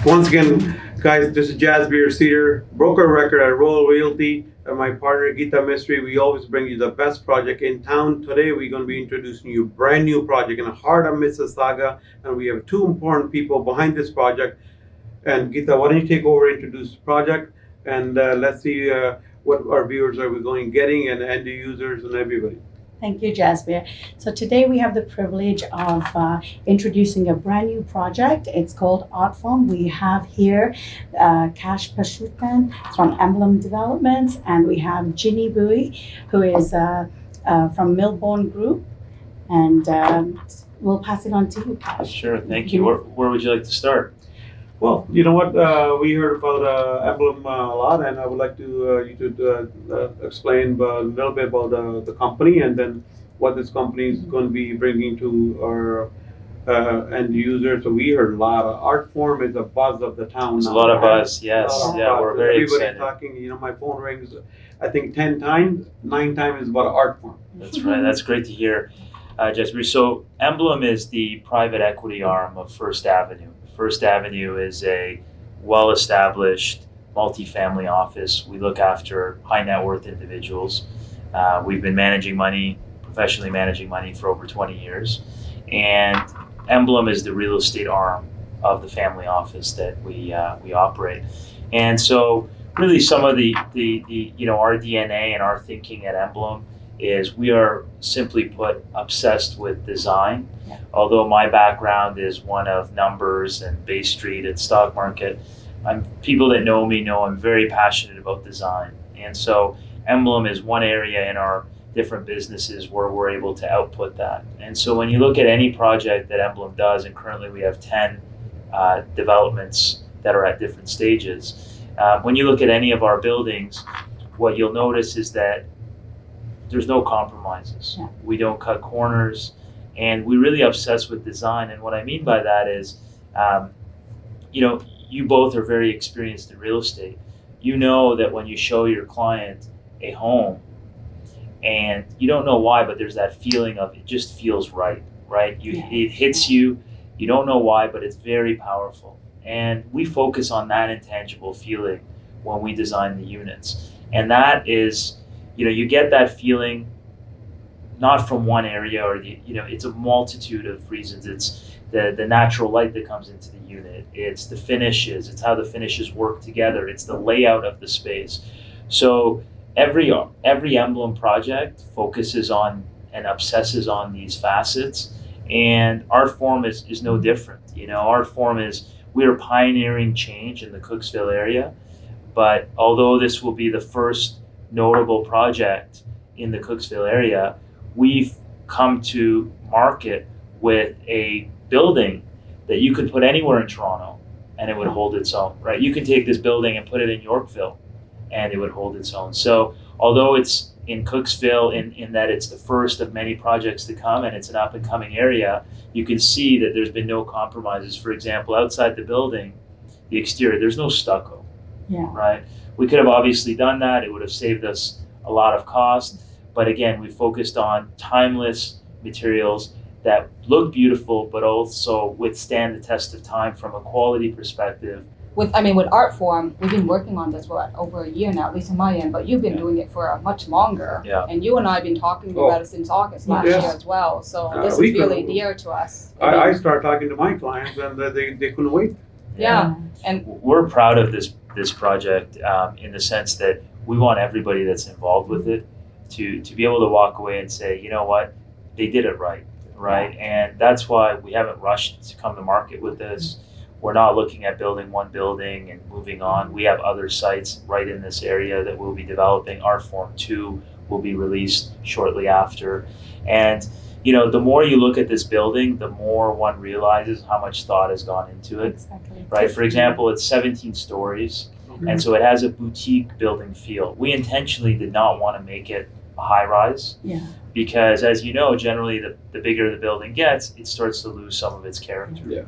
Once again, guys, this is Jasbir Seeder, broker record at Royal Realty, and my partner Geeta Mistry. We always bring you the best project in town. Today, we're going to be introducing you a brand new project in the heart of Mississauga, and we have two important people behind this project. And Geeta, why don't you take over, introduce the project, and let's see what our viewers are getting, and end users and everybody. Thank you, Jasbir. So today we have the privilege of introducing a brand new project. It's called Artform. We have here Kash Pashutan from Emblem Developments, and we have Ginny Bowie, who is from Milbourne Group. And we'll pass it on to you, Kash. Sure, thank you. Where would you like to start? Well, you know what? We heard about Emblem a lot, and I would like to you to explain a little bit about the company, and then what this company is going to be bringing to our end users. So we heard a lot. Artform is a buzz of the town. There's now. a lot of buzz. Yes, Yeah, we're very Everybody excited. talking. You know, my phone rings. I think 10 times. 9 times is about Artform. That's right. That's great to hear, Jasbir. So Emblem is the private equity arm of First Avenue. First Avenue is a well-established multifamily office. We look after high net worth individuals. We've been professionally managing money for over 20 years. And Emblem is the real estate arm of the family office that we operate. And so really some of the our DNA and our thinking at Emblem is we are, simply put, obsessed with design. Yeah. Although my background is one of numbers and Bay Street and stock market, people that know me know I'm very passionate about design. And so Emblem is one area in our different businesses where we're able to output that. And so when you look at any project that Emblem does, and currently we have 10 developments that are at different stages, when you look at any of our buildings, what you'll notice is that there's no compromises. Yeah. We don't cut corners, and we really obsess with design. And what I mean by that is, you both are very experienced in real estate. You know that when you show your client a home, and you don't know why, but there's that feeling of it just feels right? It hits you. You don't know why, but it's very powerful. And we focus on that intangible feeling when we design the units. And that is, you get that feeling not from one area, or it's a multitude of reasons. It's the natural light that comes into the unit. It's the finishes. It's how the finishes work together. It's the layout of the space. So every Emblem project focuses on and obsesses on these facets, and Artform is no different. Artform is, we are pioneering change in the Cooksville area, but although this will be the first notable project in the Cooksville area, we've come to market with a building that you could put anywhere in Toronto and it would hold its own, right? You can take this building and put it in Yorkville and it would hold its own. So although it's in Cooksville in that it's the first of many projects to come and it's an up and coming area, you can see that there's been no compromises. For example, outside the building, the exterior, there's no stucco, right? We could have obviously done that. It would have saved us a lot of cost. But again, we focused on timeless materials that look beautiful, but also withstand the test of time from a quality perspective. With Artform, we've been working on this for over a year now, at least on my end, but you've been doing it for much longer. Yeah. And you and I have been talking about it since August last year as well. So this is really dear to us. I started talking to my clients, and they couldn't wait. Yeah. And we're proud of this project in the sense that we want everybody that's involved with it to be able to walk away and say, you know what, they did it right? And that's why we haven't rushed to come to market with this. We're not looking at building one building and moving on. We have other sites right in this area that we'll be developing. Artform 2 will be released shortly after. And the more you look at this building, the more one realizes how much thought has gone into it. Exactly. Right? For example, it's 17 stories, and so it has a boutique building feel. We intentionally did not want to make it a high rise. Yeah. Because as you know, generally the bigger the building gets, it starts to lose some of its character. Yeah.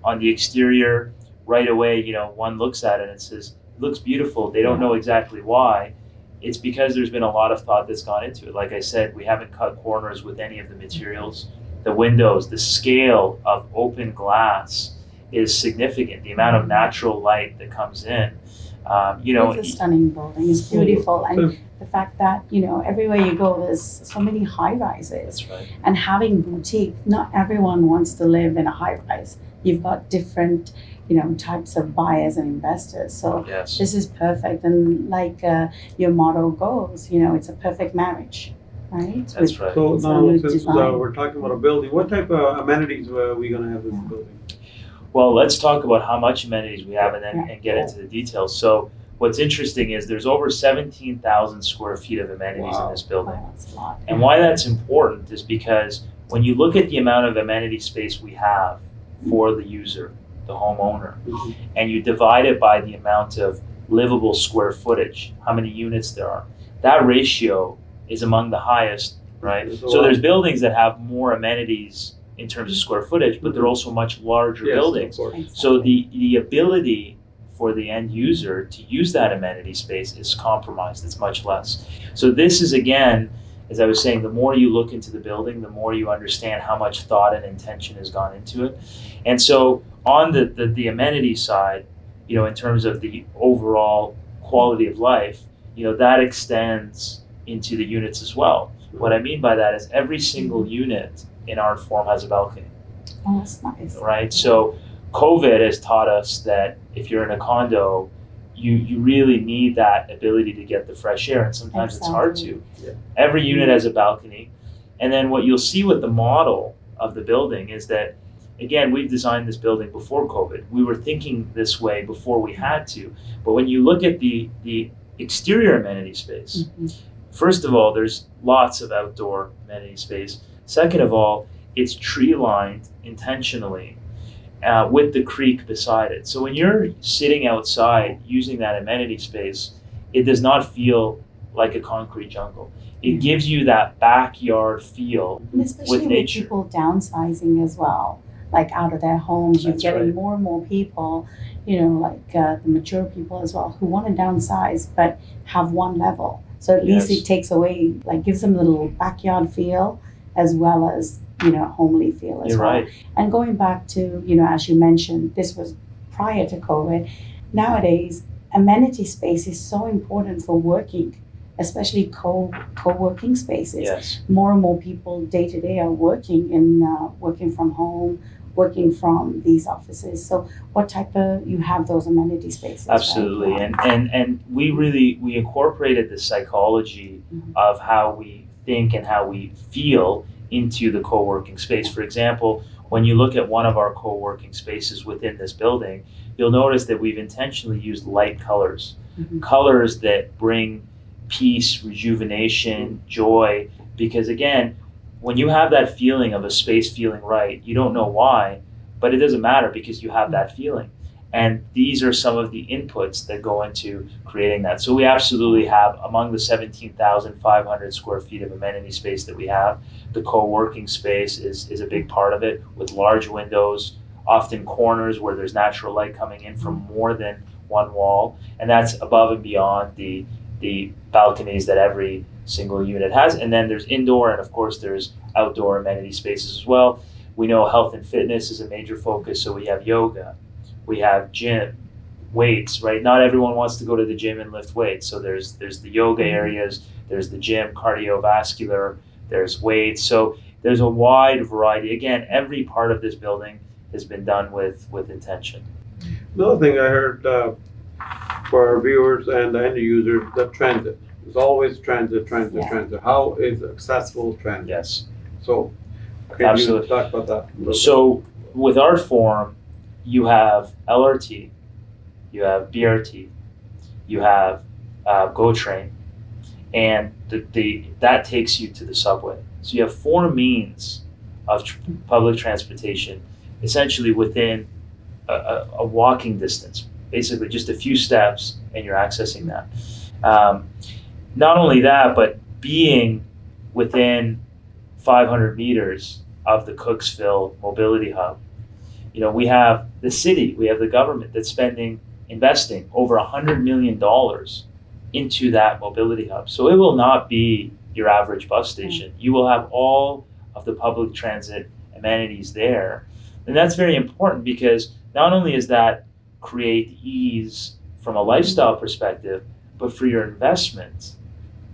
On the exterior, right away, one looks at it and says, it looks beautiful. They don't know exactly why. It's because there's been a lot of thought that's gone into it. Like I said, we haven't cut corners with any of the materials. The windows, the scale of open glass is significant. The amount of natural light that comes in, It's a stunning building. It's beautiful, and the fact that everywhere you go, there's so many high rises, that's right. and having boutique. Not everyone wants to live in a high rise. You've got different, types of buyers and investors. So Yes. this is perfect, and like your motto goes, it's a perfect marriage, right? That's right. So So now, you since design. we're talking about a building, what type of amenities are we gonna have in this building? Well, let's talk about how much amenities we have Yeah. and get into the details. So what's interesting is there's over 17,000 square feet of amenities in Wow. this building. Wow, that's a lot. And why that's important is because when you look at the amount of amenity space we have for the user, the homeowner, Mhm. and you divide it by the amount of livable square footage, how many units there are, that ratio is among the highest, right? There's a So lot. there's buildings that have more amenities in terms of square footage, but they're also much larger Yes, of buildings. course. So the ability for the end user to use that amenity space is compromised. It's much less. So this is, again, as I was saying, the more you look into the building, the more you understand how much thought and intention has gone into it. And so on the amenity side, in terms of the overall quality of life, that extends into the units as well. What I mean by that is every single unit in Artform has a balcony, Oh, that's nice. right? So COVID has taught us that if you're in a condo, you really need that ability to get the fresh air, and sometimes it's hard to. Yeah. Every unit has a balcony, and then what you'll see with the model of the building is that, again, we've designed this building before COVID. We were thinking this way before we had to, but when you look at the exterior amenity space, Mhm. first of all, there's lots of outdoor amenity space. Second of all, it's tree lined intentionally with the creek beside it. So when you're sitting outside using that amenity space, it does not feel like a concrete jungle. It gives you that backyard feel. And especially with nature. people downsizing as well, like out of their homes, you're That's getting right. more and more people, the mature people as well, who want to downsize but have one level. So at least Yes. it takes away, gives them a little backyard feel as well as, homely feel as You're well. right. And going back to, as you mentioned, this was prior to COVID. Nowadays, amenity space is so important for working, especially co-working spaces. Yes. More and more people day to day are working from home, working from these offices. So what type of, you have those amenity spaces? right? Absolutely. And we incorporated the psychology Mhm. of how we think and how we feel into the co-working space. For example, when you look at one of our co-working spaces within this building, you'll notice that we've intentionally used light colors, Mhm. colors that bring peace, rejuvenation, joy, because again, when you have that feeling of a space feeling right, you don't know why, but it doesn't matter because you have that feeling. And these are some of the inputs that go into creating that. So we absolutely have, among the 17,500 square feet of amenity space that we have, the co-working space is a big part of it, with large windows, often corners where there's natural light coming in from more than one wall. And that's above and beyond the balconies that every single unit has. And then there's indoor, and of course there's outdoor amenity spaces as well. We know health and fitness is a major focus, so we have yoga, we have gym, weights, right? Not everyone wants to go to the gym and lift weights, so there's the yoga areas, there's the gym, cardiovascular, there's weights. So there's a wide variety. Again, every part of this building has been done with intention. Another thing I heard for our viewers and the end users, the transit. There's always transit. Yeah. How is accessible transit? Yes. So, can Absolutely. you talk about that a little bit? So with Artform, you have LRT, you have BRT, you have GO Train, and that takes you to the subway. So you have four means of public transportation, essentially within a walking distance, basically just a few steps, and you're accessing that. Not only that, but being within 500 meters of the Cooksville Mobility Hub. We have the city, we have the government that's investing over $100 million into that mobility hub. So it will not be your average bus station. You will have all of the public transit amenities there. And that's very important because not only does that create ease from a lifestyle perspective, but for your investments,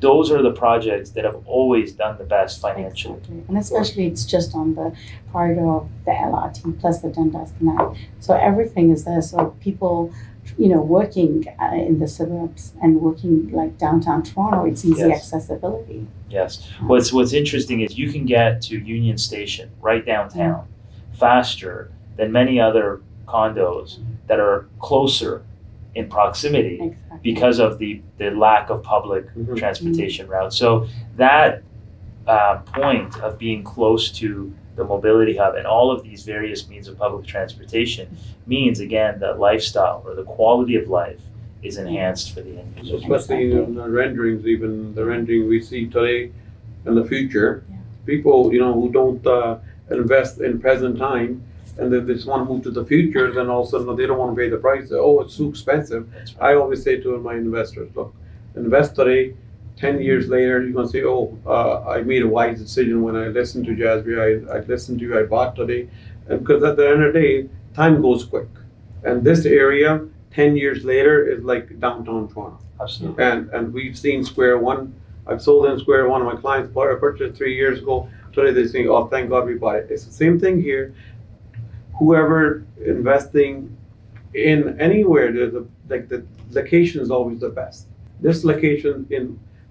those are the projects that have always done the best financially. Exactly. And especially it's just on the part of the LRT plus the Dundas Canal. So everything is there. So people, working in the suburbs and working like downtown Toronto, it's easy Yes. accessibility. Yes. What's interesting is you can get to Union Station right downtown faster than many other condos that are closer in proximity Exactly. because of the lack of public Mhm. transportation routes. So that point of being close to the mobility hub and all of these various means of public transportation means, again, that lifestyle or the quality of life is enhanced for the end user. Especially in the renderings, even the rendering we see today and the future. Yeah. People, who don't invest in present time and they just want to move to the future, then all of a sudden they don't want to pay the price. Oh, it's too expensive. That's right. I always say to my investors, look, invest today. 10 years later, you're going to say, I made a wise decision when I listened to Jasbir. I listened to you, I bought today. And because at the end of the day, time goes quick. And this area, 10 years later, is like downtown Toronto. Absolutely. And we've seen Square One. I've sold in Square One. My clients purchased 3 years ago. Today they say, oh, thank God we bought it. It's the same thing here. Whoever investing in anywhere, the location is always the best. This location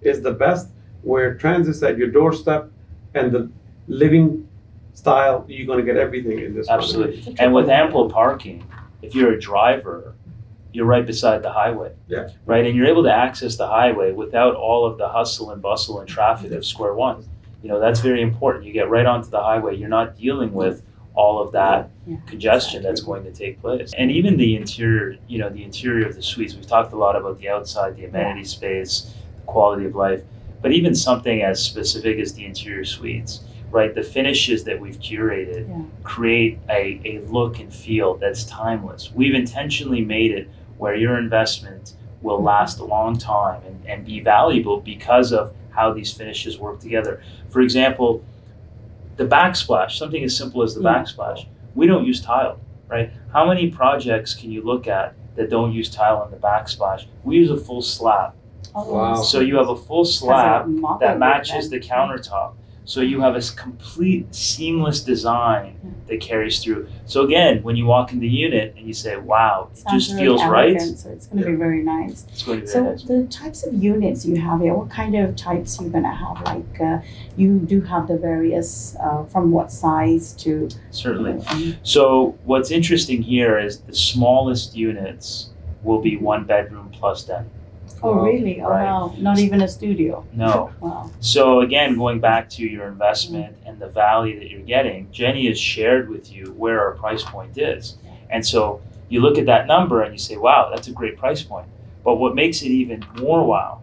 is the best where transit's at your doorstep and the living style, you're going to get everything in this. Absolutely. And with ample parking, if you're a driver, you're right beside the highway. Yeah. Right? And you're able to access the highway without all of the hustle and bustle and traffic of Square One. That's very important. You get right onto the highway. You're not dealing with all of that congestion that's going to take place. And even the interior, the interior of the suites, we've talked a lot about the outside, the amenity space, the quality of life, but even something as specific as the interior suites, right? The finishes that we've curated create a look and feel that's timeless. We've intentionally made it where your investment will last a long time and be valuable because of how these finishes work together. For example, the backsplash, something as simple as the backsplash. We don't use tile, right? How many projects can you look at that don't use tile on the backsplash? We use a full slab. Wow. So you have a full slab that matches the countertop. So you have a complete seamless design that carries through. So again, when you walk in the unit and you say, wow, it Sounds just really feels right. elegant, so it's going to be very nice. It's going to be So very nice. the types of units you have here, what kind of types you're going to have? Like you do have the various, from what size to? Certainly. So what's interesting here is the smallest units will be 1 bedroom plus den. Oh, really? Oh, Right. wow. Not even a studio. No. Wow. So again, going back to your investment and the value that you're getting, Jenny has shared with you where our price point is. And so you look at that number and you say, wow, that's a great price point. But what makes it even more wow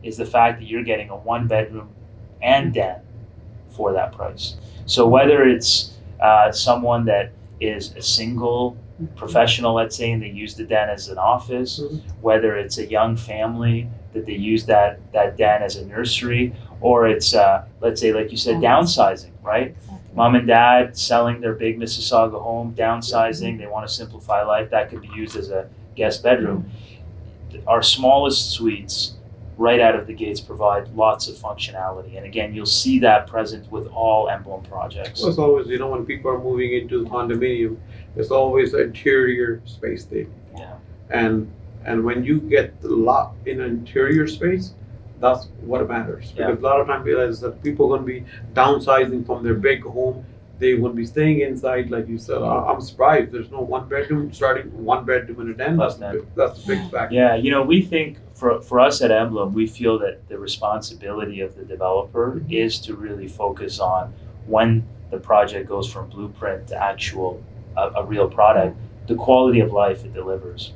is the fact that you're getting a 1 bedroom and den for that price. So whether it's someone that is a single professional, let's say, and they use the den as an office, whether it's a young family that they use that den as a nursery, or it's, let's say, like you said, downsizing, right? Exactly. Mom and dad selling their big Mississauga home, downsizing, they want to simplify life, that could be used as a guest bedroom. Our smallest suites, right out of the gates, provide lots of functionality. And again, you'll see that present with all Emblem projects. Well, it's always, when people are moving into the condominium, it's always interior space thing. Yeah. And when you get a lot in interior space, that's what matters. Yeah. Because a lot of times realize that people are going to be downsizing from their big home. They will be staying inside, like you said. I'm surprised there's no 1 bedroom, starting 1 bedroom in a den. That's a big factor. Yeah, we think for us at Emblem, we feel that the responsibility of the developer is to really focus on when the project goes from blueprint to actual, a real product, the quality of life it delivers.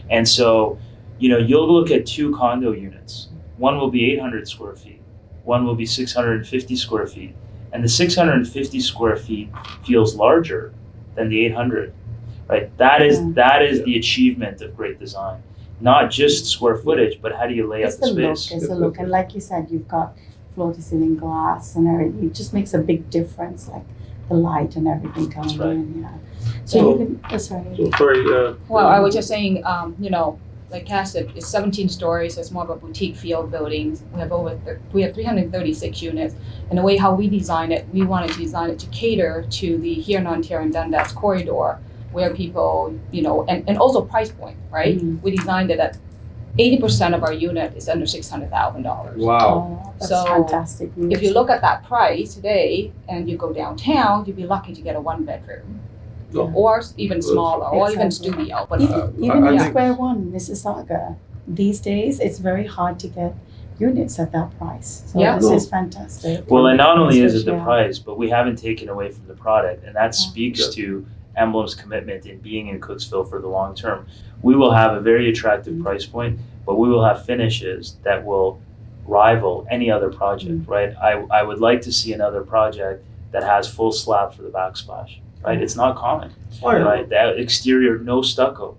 And so, you'll look at 2 condo units. One will be 800 square feet. One will be 650 square feet. And the 650 square feet feels larger than the 800, right? That is the achievement of great design. Not just square footage, but how do you lay out the space? It's the look. And like you said, you've got floor to ceiling glass and everything. It just makes a big difference. Like the light and everything coming right. in. Yeah. So So- you can. Sorry. So sorry. Well, I was just saying, like Cass said, it's 17 stories. So it's more of a boutique feel building. We have 336 units, and the way how we design it, we wanted to design it to cater to the here in Ontario and Dundas corridor, where people, and also price point, right? We designed it at 80% of our unit is under $600,000. Wow. Oh, that's So, fantastic news. If you look at that price today and you go downtown, you'd be lucky to get a 1-bedroom. No. Or even smaller, or even Exactly. studio. But Even I in think- Square One, Mississauga, these days it's very hard to get units at that price. So Yeah. this No. is fantastic. Well, and not only is it the Yeah. price, but we haven't taken away from the product, and that Yeah. speaks Yeah. to Emblem's commitment in being in Cooksville for the long term. We will have a very attractive price point, but we will have finishes that will rival any other project, right? I would like to see another project that has full slab for the backsplash, right? It's not common, Oh, yeah. right? That exterior, no stucco,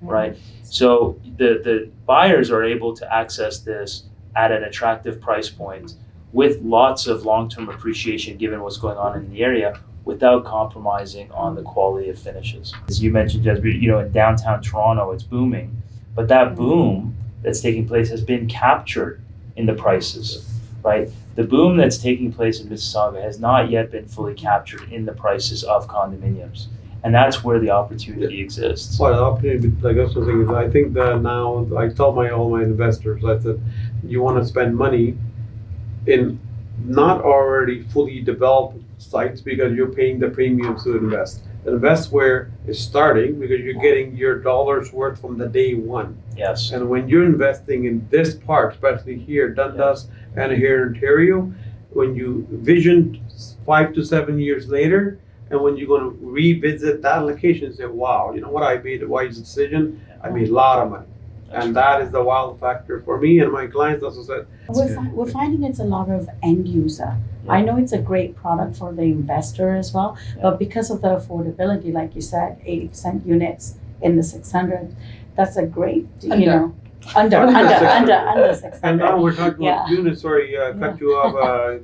right? So the buyers are able to access this at an attractive price point with lots of long-term appreciation given what's going on in the area without compromising on the quality of finishes. As you mentioned, Jasbir, in downtown Toronto, it's booming, but that boom that's taking place has been captured in the prices, right? The boom that's taking place in Mississauga has not yet been fully captured in the prices of condominiums. And that's where the opportunity exists. Well, the opportunity, like I was saying, is I think that now I tell all my investors, I said, you want to spend money in not already fully developed sites because you're paying the premiums to invest. Invest where it's starting because you're getting your dollars worth from the day one. Yes. And when you're investing in this part, especially here, Dundas and here in Ontario, when you vision 5 to 7 years later, and when you're going to revisit that location and say, wow, you know what, I made a wise decision, I made a lot of money. And that is the wow factor for me and my clients. Also said, We're finding it's a lot of end user. I know it's a great product for the investor as well, but because of the affordability, like you said, 80% units in the 600, that's a great, under 600. and now we're talking about Yeah. units. Sorry, cut you off,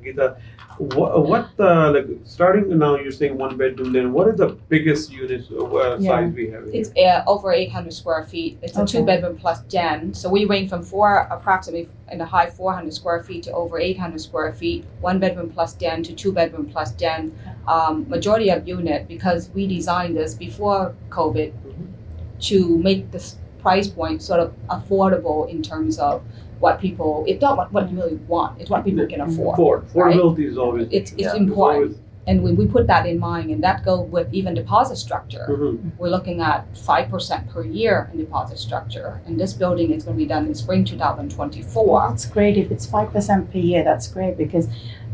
Geeta. What like starting now? You're saying 1 bedroom. Then what is the biggest unit size we have here? it's over 800 square feet. It's a Okay. 2-bedroom plus den. So we range from approximately in the high 400 square feet to over 800 square feet. 1-bedroom plus den to 2-bedroom plus den. Majority of unit, because we designed this before COVID to make this price point sort of affordable in terms of what people, it's not what you really want, it's what people can afford. Affordability is always It's Yeah. important. And when we put that in mind, and that goes with even deposit structure, we're looking at 5% per year in deposit structure. And this building is going to be done in spring 2024. That's great. If it's 5% per year, that's great because,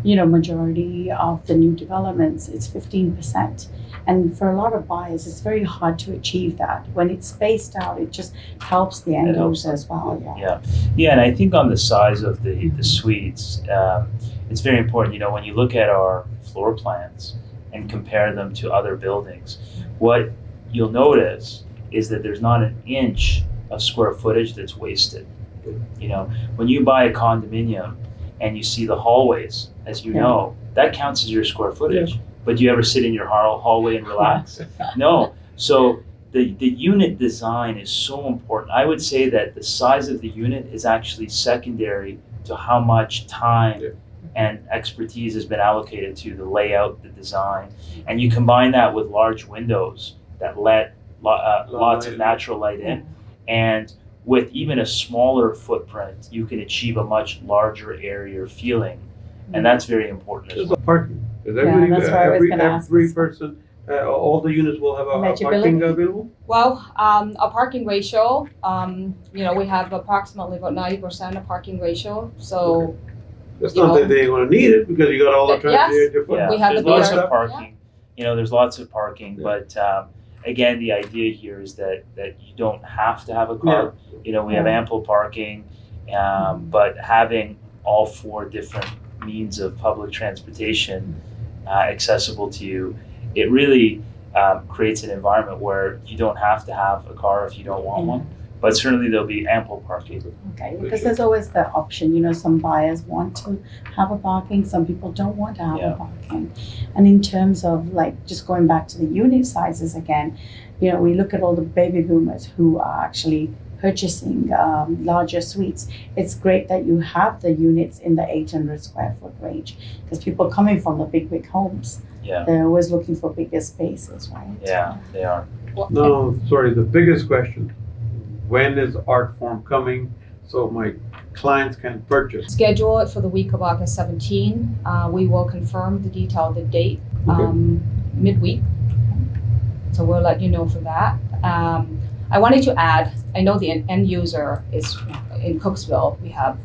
majority of the new developments, it's 15%. And for a lot of buyers, it's very hard to achieve that. When it's spaced out, it just helps the end user as well. Yeah, and I think on the size of the suites, it's very important. When you look at our floor plans and compare them to other buildings, what you'll notice is that there's not an inch of square footage that's wasted. When you buy a condominium and you see the hallways, as you know, that counts as your square footage. But do you ever sit in your hallway and relax? No. So the unit design is so important. I would say that the size of the unit is actually secondary to how much time and expertise has been allocated to the layout, the design. And you combine that with large windows that let lots of natural light in. And with even a smaller footprint, you can achieve a much larger area feeling. And that's very important as There's well. a parking. Is that's what I was gonna ask every as person, all the units will have a parking Legibility? available? Well, a parking ratio, we have approximately about 90% of parking ratio. So It's not that they're going to need it because you got all the Yes. transit. Yeah, We have there's the lots beer. of parking. There's lots of parking, but again, the idea here is that you don't have to have a car. We have ample parking, but having all 4 different means of public transportation accessible to you, it really creates an environment where you don't have to have a car if you don't want one. but certainly there'll be ample parking. Okay, For because sure. there's always the option, you know, some buyers want to have a parking, some people don't want to have Yeah. a parking. And in terms of like, just going back to the unit sizes again, you know, we look at all the baby boomers who are actually purchasing larger suites. It's great that you have the units in the 800 square foot range, because people coming from the big homes, Yeah, they're always looking for bigger spaces, right? yeah, they are. No, sorry, the biggest question, when is Artform coming so my clients can purchase? Schedule it for the week of August 17. We will confirm the detail, the date, midweek. So we'll let you know for that. I wanted to add, I know the end user is in Cooksville. We have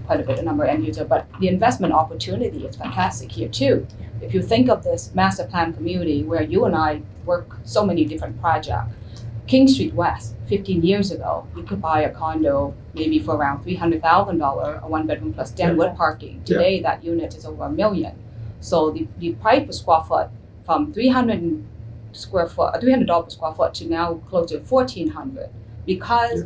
quite a bit of number of end user, but the investment opportunity is fantastic here too. If you think of this master plan community where you and I work so many different projects, King Street West, 15 years ago, you could buy a condo maybe for around $300,000, a one bedroom plus den with parking. Today, that unit is over $1 million. So the price per square foot from $300 per square foot to now close to $1,400, because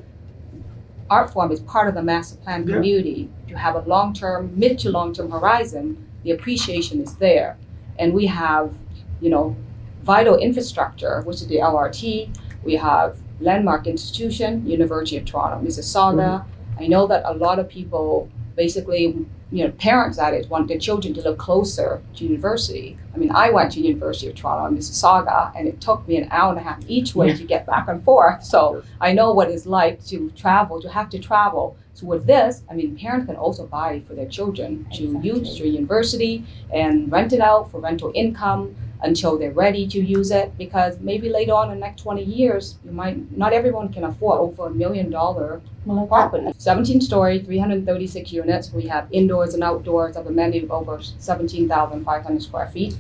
Artform is part of the master plan community. To have a mid to long term horizon, the appreciation is there, and we have, you know, vital infrastructure, which is the LRT. We have landmark institution, University of Toronto, Mississauga. I know that a lot of people, basically, you know, parents that is want their children to live closer to university. I mean, I went to University of Toronto in Mississauga, and it took me an hour and a half each way to get back and forth. So I know what it's like to have to travel. So with this, I mean, parents can also buy for their children to use to university and rent it out for rental income until they're ready to use it, because maybe later on in the next 20 years, not everyone can afford over $1 million property. 17-story, 336 units. We have indoors and outdoors of amenity of over 17,500 square feet,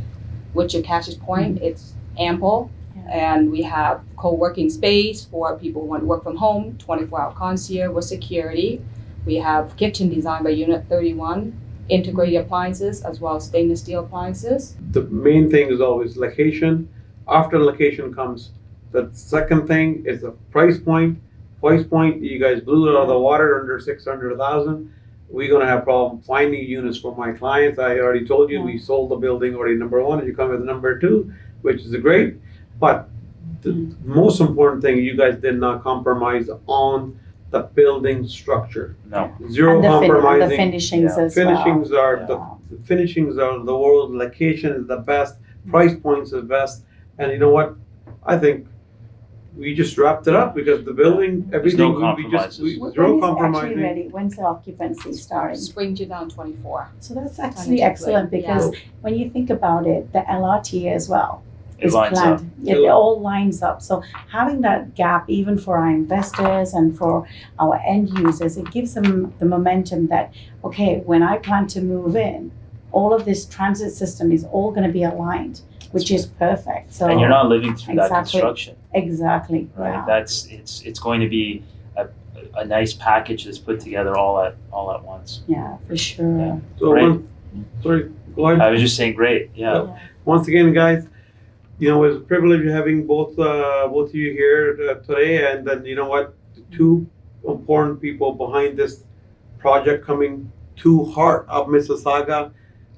which at Cash's point, it's ample. And we have co-working space for people who want to work from home, 24-hour concierge with security. We have kitchen designed by Unit 31, integrated appliances as well as stainless steel appliances. The main thing is always location. After location comes, the second thing is the price point. Price point, you guys blew it out of the water under 600,000. We're gonna have problem finding units for my clients. I already told you, we sold the building already, number one, and you come with number two, which is great. But the most important thing, you guys did not compromise on the building structure. No. Zero And compromising. the finishings as Finishings well. are the finishings are the world. Location is the best. Price points is best. And you know what? I think we just wrapped it up because the building, everything, no we compromises. When zero is it actually compromising. ready? When's the occupancy starting? Spring 2024. So that's actually excellent, because when you think about it, the LRT as well It is lines up. planned. It all lines up. So having that gap, even for our investors and for our end users, it gives them the momentum that, okay, when I plan to move in, all of this transit system is all going to be aligned, which is perfect. So And you're not living through that Exactly. construction, exactly right? yeah. It's going to be a nice package that's put together all at once. Yeah, for sure. Yeah. So Great. sorry, go ahead. I was just saying, great, yeah. Once again, guys, you know, it's a privilege having both of you here today. And then, you know what, the two important people behind this project coming to heart of Mississauga,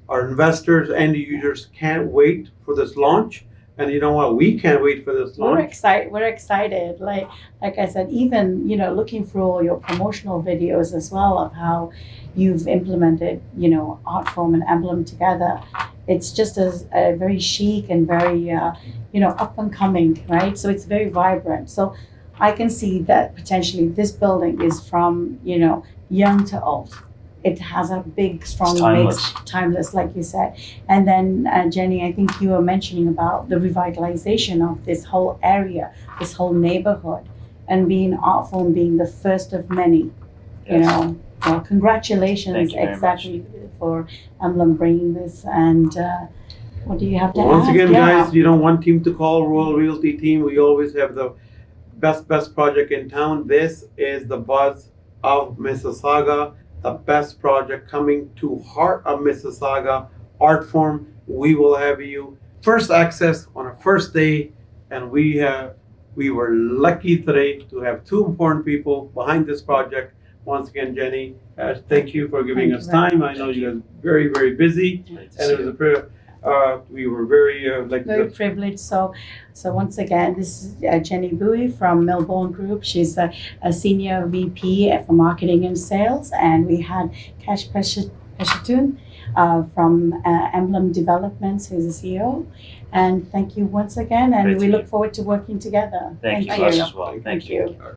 our investors and users can't wait for this launch. And you know what, we can't wait for this We're launch. excited. We're excited. Like I said, even looking through all your promotional videos as well of how you've implemented Artform and Emblem together. It's just a very chic and very up and coming, right? So it's very vibrant. So I can see that potentially this building is from young to old. It has a big, strong It's timeless, like you said. And then, Jenny, I think you were mentioning about the revitalization of this whole area, this whole neighborhood, and being Artform being the first of many. Yes. Well, congratulations Thank you very exactly for Emblem bringing this. And what do you have to Once add? again, Yeah. guys, one team to call, Royal Realty team. We always have the best project in town. This is the buzz of Mississauga. The best project coming to heart of Mississauga, Artform. We will have you first access on a first day, and we We were lucky today to have two important people behind this project. Once again, Jenny, thank you for giving Thank us you very time. I know you guys are very, very busy, Great to and see it was you. a prayer. We were very Very privileged. So once again, this is Jenny Bowie from Melbourne Group. She's a senior VP for marketing and sales, and we had Kash Pashitun from Emblem Developments, who's the CEO. And thank you once again, and Great to we meet look forward to working together. Thank you, Thank us you. as well. Thank Thank you. you.